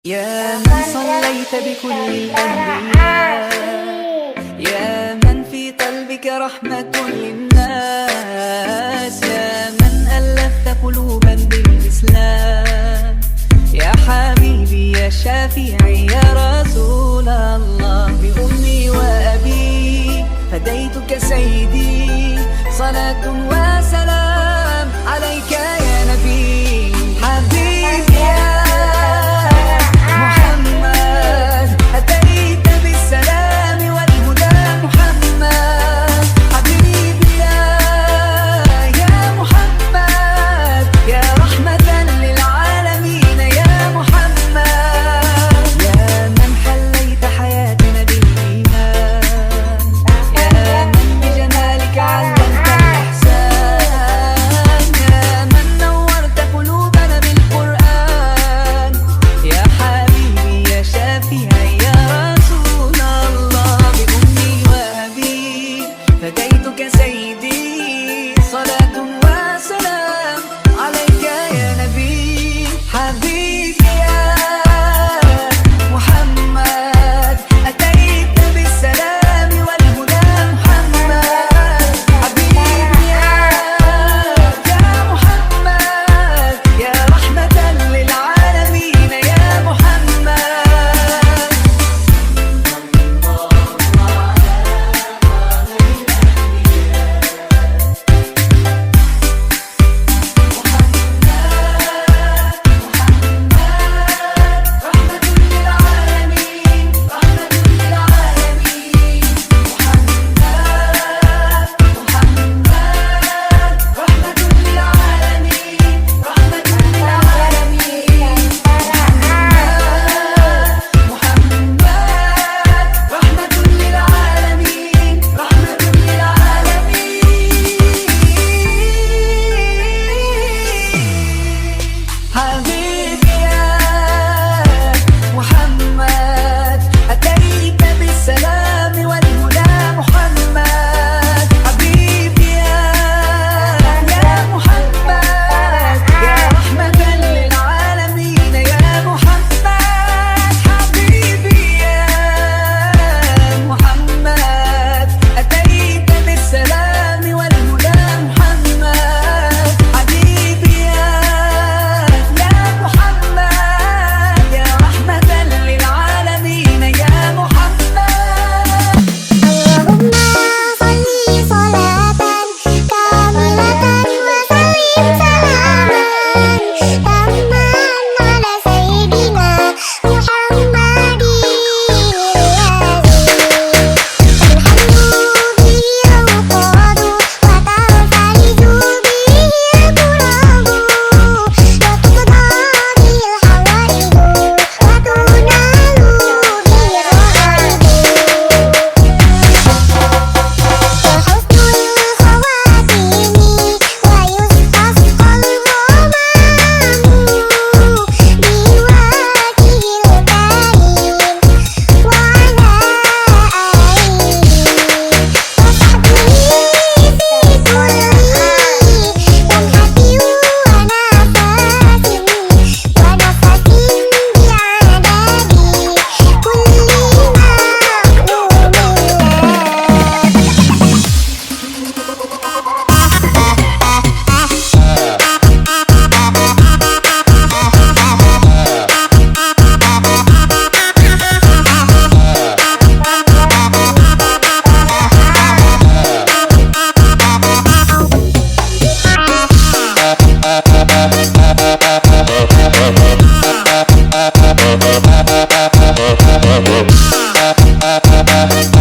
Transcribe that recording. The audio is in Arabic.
يا من صليت بكل الأنبياء، يا من في قلبك رحمة للناس، يا من ألفت قلوبا بالإسلام، يا حبيبي يا شافعي يا رسول الله، بأمي وأبي فديتك سيدي، صلاة وسلام عليك يا نبي. حبيبي يا محمد أتيت بالسلام والهدى محمد، حبيبي يا محمد يا رحمة للعالمين يا محمد، يا من حليت حياتنا بالإيمان، يا من بجمالك علمت الإحسان، يا من نورت قلوبنا بالقرآن، يا حبيبي يا شافعي يا رسول الله، بأمي وأبي فديتك سيدي، صلاة وسلام عليك يا نبي. حبيبي يا محمد أتيت بالسلام والهدى محمد، حبيبي يا محمد يا رحمة للعالمين يا محمد. حبيبي يا محمد أتيت بالسلام والهدى محمد، حبيبي يا محمد يا رحمة للعالمين يا محمد، حبيبي يا محمد أتيت بالسلام والهدى محمد، حبيبي يا محمد يا رحمة للعالمين يا محمد. اللهم صل صلاة كاملة وسلم سلاما تاما على سيدنا محمد الذي تنحل به العقاد وتنفرج به الكرب، وتقضى به الحوائج وتنال به الرغائب، وحسن الخواتيم ويستسقى الغمام بوجهه الكريم وعلى آله وصحبه في كل لمحة ونفس بعدد كل Thank you.